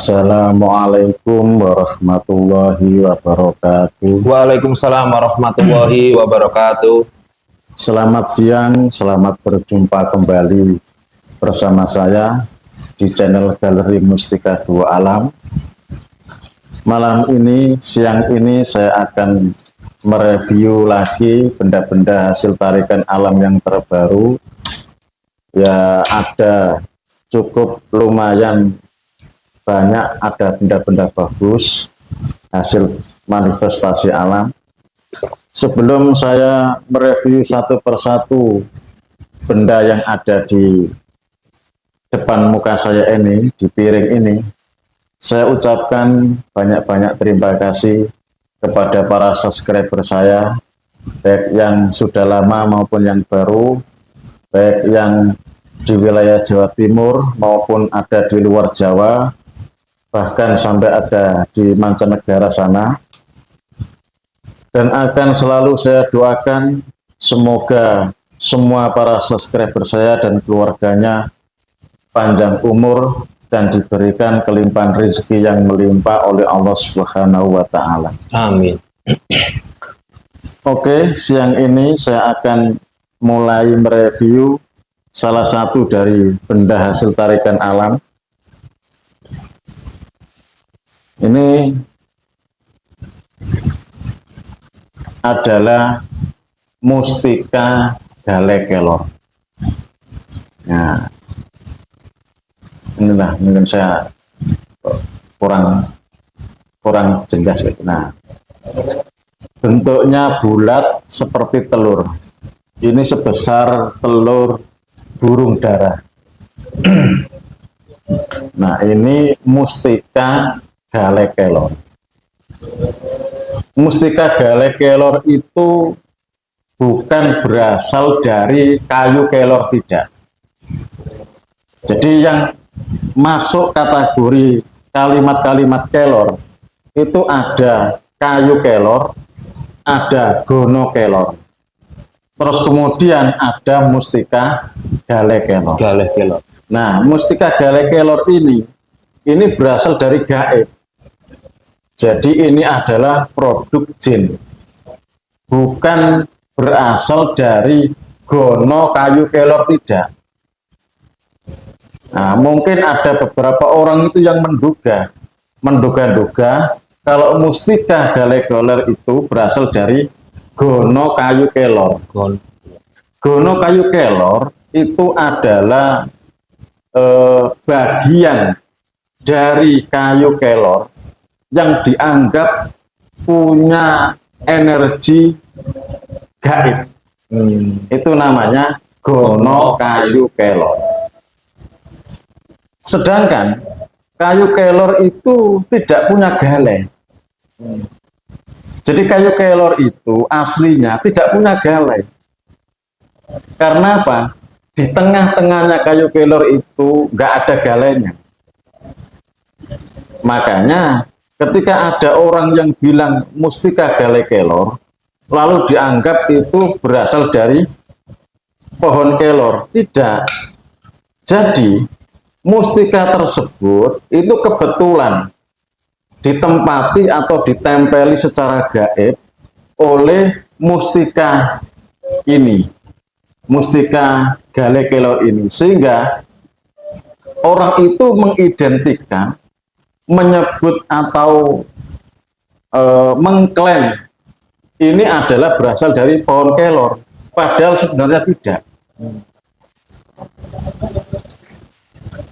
Assalamualaikum warahmatullahi wabarakatuh. Waalaikumsalam warahmatullahi wabarakatuh. Selamat siang, selamat berjumpa kembali bersama saya di channel Galeri Mustika Dua Alam. Malam ini, siang ini saya akan mereview lagi benda-benda hasil tarikan alam yang terbaru. Ya, ada cukup lumayan banyak, ada benda-benda bagus hasil manifestasi alam. Sebelum saya mereview satu persatu benda yang ada di depan muka saya ini, di piring ini, saya ucapkan banyak-banyak terima kasih kepada para subscriber saya, baik yang sudah lama maupun yang baru, baik yang di wilayah Jawa Timur maupun ada di luar Jawa, bahkan sampai ada di mancanegara sana. Dan akan selalu saya doakan semoga semua para subscriber saya dan keluarganya panjang umur dan diberikan kelimpahan rezeki yang melimpah oleh Allah Subhanahu wa Ta'ala. Amin. Oke, siang ini saya akan mulai mereview salah satu dari benda hasil tarikan alam. Ini adalah mustika gale kelor. Nah, inilah mungkin saya kurang jelas. Nah, bentuknya bulat seperti telur. Ini sebesar telur burung dara. Nah, ini mustika gale kelor. Mustika gale kelor itu bukan berasal dari kayu kelor, tidak. Jadi yang masuk kategori kalimat-kalimat kelor itu ada kayu kelor, ada gono kelor, terus kemudian ada mustika gale kelor. Nah, mustika gale kelor ini berasal dari gaib. Jadi ini adalah produk jin, bukan berasal dari gono kayu kelor, tidak. Nah, mungkin ada beberapa orang itu yang menduga-duga kalau mustika gale kelor itu berasal dari gono kayu kelor. Gono kayu kelor itu adalah bagian dari kayu kelor yang dianggap punya energi gaib. Itu namanya gono kayu kelor. Sedangkan kayu kelor itu tidak punya gale. Jadi kayu kelor itu aslinya tidak punya gale. Karena apa? Di tengah-tengahnya kayu kelor itu nggak ada galenya. Makanya ketika ada orang yang bilang mustika gale kelor, lalu dianggap itu berasal dari pohon kelor. Tidak. Jadi, mustika tersebut itu kebetulan ditempati atau ditempeli secara gaib oleh mustika ini, mustika gale kelor ini. Sehingga orang itu mengidentikan, menyebut atau mengklaim ini adalah berasal dari pohon kelor, padahal sebenarnya tidak.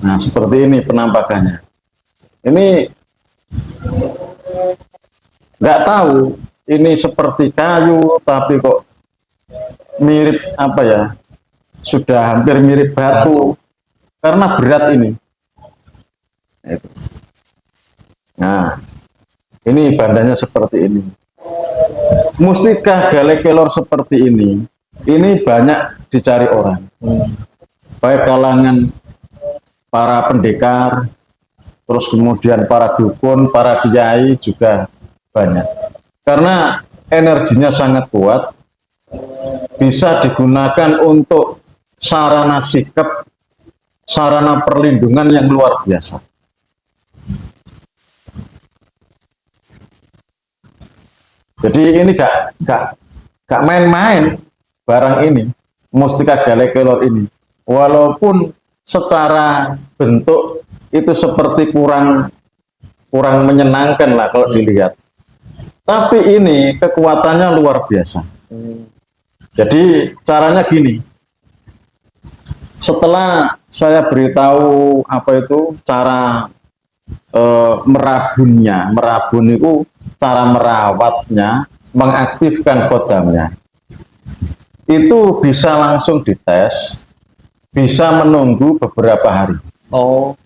Nah, seperti ini penampakannya. Ini nggak tahu ini seperti kayu tapi kok mirip apa ya, sudah hampir mirip batu karena berat ini. Nah, ini bandanya seperti ini. Mustika gale kelor seperti ini banyak dicari orang. Baik kalangan para pendekar, terus kemudian para dukun, para kiai juga banyak. Karena energinya sangat kuat, bisa digunakan untuk sarana sikap, sarana perlindungan yang luar biasa. Jadi ini gak main-main barang ini, mustika gale kelor ini. Walaupun secara bentuk itu seperti kurang menyenangkan lah kalau dilihat. Tapi ini kekuatannya luar biasa. Jadi caranya gini. Setelah saya beritahu apa itu cara merabunnya, merabun itu cara merawatnya, mengaktifkan kodamnya. Itu bisa langsung dites, bisa menunggu beberapa hari. Oh.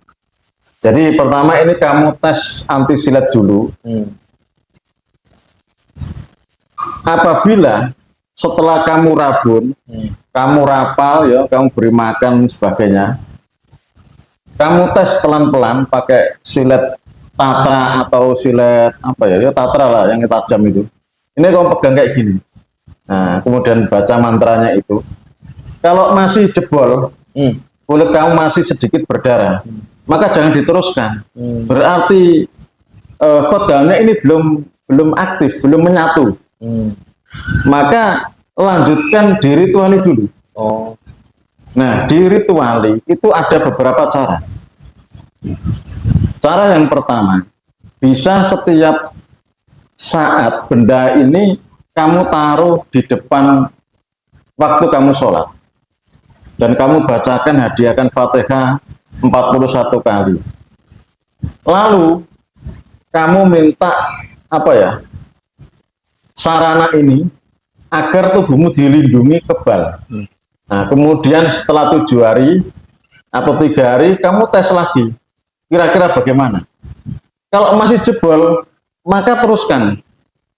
Jadi pertama ini kamu tes anti silet dulu. Apabila setelah kamu rabun, kamu rapal ya, kamu beri makan sebagainya, kamu tes pelan-pelan pakai silet tatra atau silet apa ya, tatra lah yang tajam itu. Ini kamu pegang kayak gini. Nah, kemudian baca mantranya itu. Kalau masih jebol, kulit kamu masih sedikit berdarah, maka jangan diteruskan. Berarti kodamnya ini belum aktif, belum menyatu. Maka lanjutkan dirituali dulu. Oh. Nah, dirituali itu ada beberapa cara. Cara yang pertama, bisa setiap saat benda ini kamu taruh di depan waktu kamu sholat. Dan kamu bacakan, hadiahkan Fatihah 41 kali. Lalu kamu minta apa ya? Sarana ini agar tubuhmu dilindungi kebal. Nah, kemudian setelah 7 hari atau 3 hari kamu tes lagi. Kira-kira bagaimana? Kalau masih jebol, maka teruskan.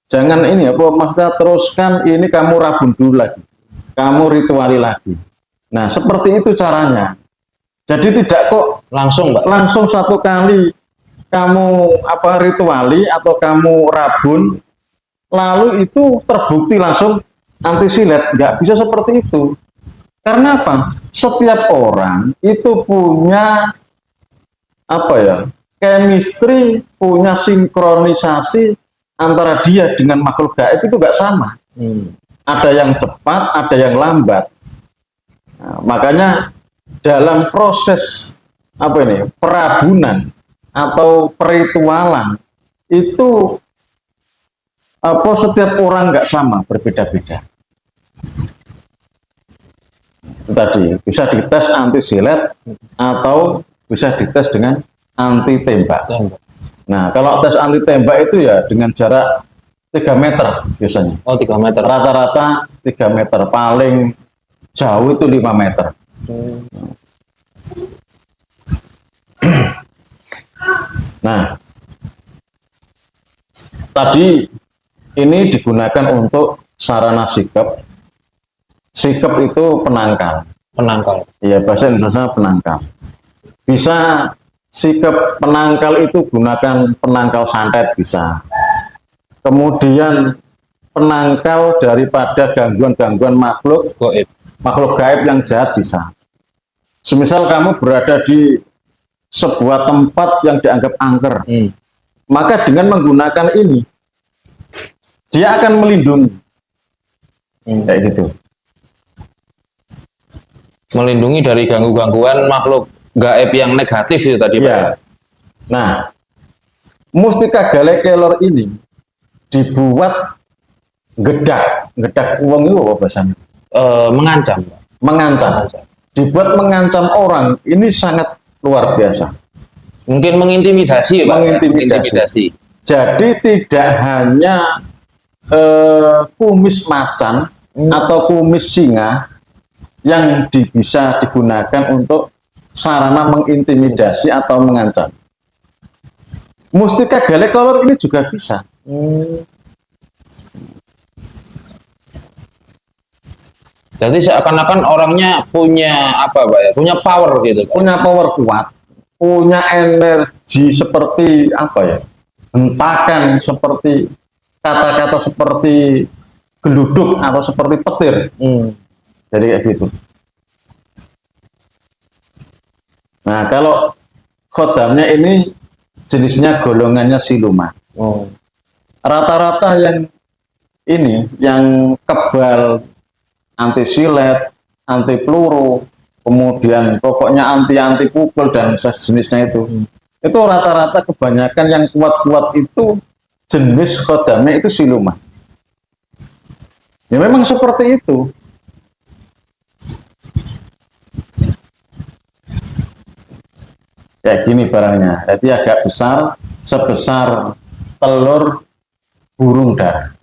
Jangan ini apa maksudnya teruskan, ini kamu rabun dulu lagi. Kamu rituali lagi. Nah, seperti itu caranya. Jadi tidak kok Langsung, Mbak. langsung satu kali kamu apa rituali atau kamu rabun lalu itu terbukti langsung anti silet. Nggak bisa seperti itu. Karena apa? Setiap orang itu punya apa ya? Chemistry, punya sinkronisasi antara dia dengan makhluk gaib itu nggak sama. Ada yang cepat, ada yang lambat. Nah, makanya dalam proses apa ini perabunan atau peritualan itu apa setiap orang nggak sama, berbeda-beda. Tadi bisa dites anti silet atau bisa dites dengan anti tembak. Nah, kalau tes anti tembak itu ya dengan jarak 3 meter biasanya. Oh, 3 meter. Rata-rata 3 meter, paling jauh itu 5 meter. Nah, tadi ini digunakan untuk sarana sikep. Sikep itu penangkal. Penangkal. Iya, bahasa Indonesia penangkal. Bisa sikep penangkal itu gunakan penangkal santet bisa. Kemudian penangkal daripada gangguan-gangguan makhluk gaib yang jahat bisa. Semisal kamu berada di sebuah tempat yang dianggap angker, maka dengan menggunakan ini dia akan melindungi. Kayak gitu. Melindungi dari gangguan makhluk gaib yang negatif itu tadi, Pak. Ya. Nah, mustika gale kelor ini dibuat gedak uang itu apa bahasanya? Mengancam. Mengancam. Dibuat mengancam orang, ini sangat luar biasa. Mungkin mengintimidasi, Pak. Mengintimidasi. Jadi tidak hanya kumis macan atau kumis singa yang bisa digunakan untuk sarana mengintimidasi atau mengancam. Mustika gale kelor ini juga bisa. Jadi seakan-akan orangnya punya apa, Pak ya? Punya power gitu, Pak. Punya power kuat, punya energi seperti apa ya? Hentakan seperti kata-kata seperti geluduk atau seperti petir. Jadi kayak gitu. Nah, kalau khodamnya ini jenisnya golongannya siluman. Rata-rata yang ini yang kebal, anti silet, anti peluru, kemudian pokoknya anti pukul dan sejenisnya itu rata-rata kebanyakan yang kuat-kuat itu jenis khodamnya itu siluman. Ya memang seperti itu. Kayak gini barangnya, jadi agak besar, sebesar telur burung dara.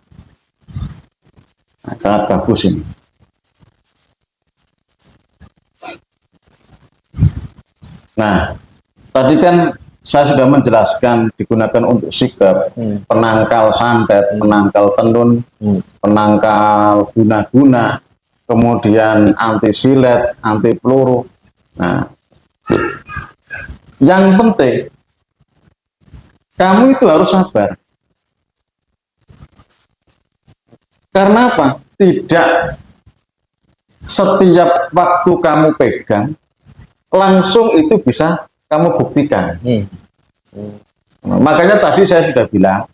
Nah, sangat bagus ini. Nah, tadi kan saya sudah menjelaskan digunakan untuk sigap, penangkal santet, penangkal tenun, penangkal guna-guna, kemudian anti silet, anti peluru. Nah, yang penting kamu itu harus sabar. Karena apa? Tidak setiap waktu kamu pegang langsung itu bisa kamu buktikan. Makanya tadi saya sudah bilang,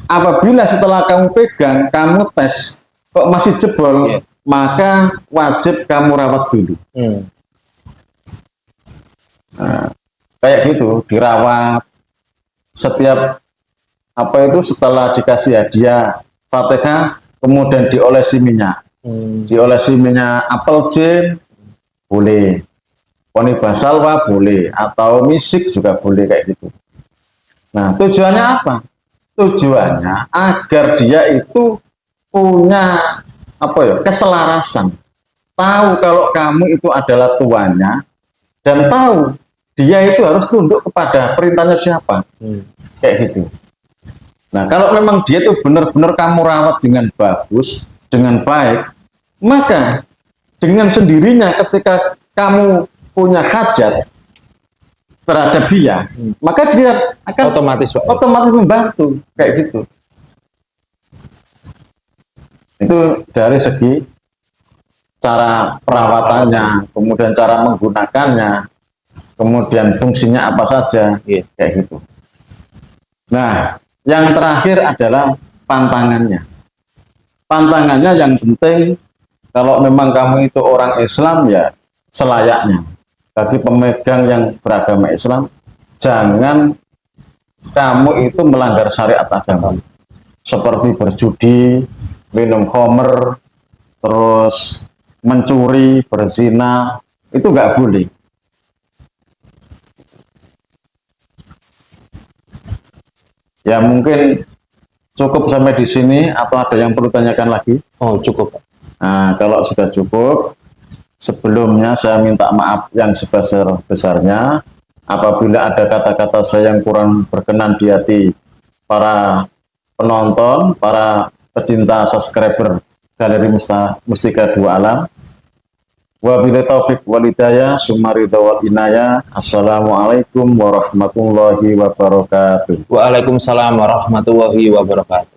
apabila setelah kamu pegang, kamu tes, kok masih jebol, maka wajib kamu rawat dulu. Nah, kayak gitu, dirawat. Setiap apa itu setelah dikasih hadiah Fatihah, kemudian diolesi minyak. Diolesi minyak apel jin, boleh. Poniba salwa boleh, atau misik juga boleh kayak gitu. Nah, tujuannya apa? Tujuannya agar dia itu punya apa ya, keselarasan. Tahu kalau kamu itu adalah tuannya dan tahu dia itu harus tunduk kepada perintahnya siapa. Kayak gitu. Nah, kalau memang dia itu benar-benar kamu rawat dengan bagus, dengan baik, maka dengan sendirinya ketika kamu punya hajat terhadap dia, maka dia akan otomatis membantu kayak gitu. Itu dari segi cara perawatannya, kemudian cara menggunakannya, kemudian fungsinya apa saja, kayak gitu. Nah, yang terakhir adalah pantangannya. Pantangannya yang penting, kalau memang kamu itu orang Islam ya selayaknya. Bagi pemegang yang beragama Islam, jangan kamu itu melanggar syariat agama. Seperti berjudi, minum khamr, terus mencuri, berzina, itu nggak boleh. Ya mungkin cukup sampai di sini, atau ada yang perlu tanyakan lagi? Oh, cukup. Nah, kalau sudah cukup, sebelumnya saya minta maaf yang sebesar-besarnya apabila ada kata-kata saya yang kurang berkenan di hati para penonton, para pecinta subscriber Galeri Mustika Dua Alam. Wabillahi taufiq wal hidayah, summaridha wal inayah. Assalamualaikum warahmatullahi wabarakatuh. Waalaikumsalam warahmatullahi wabarakatuh.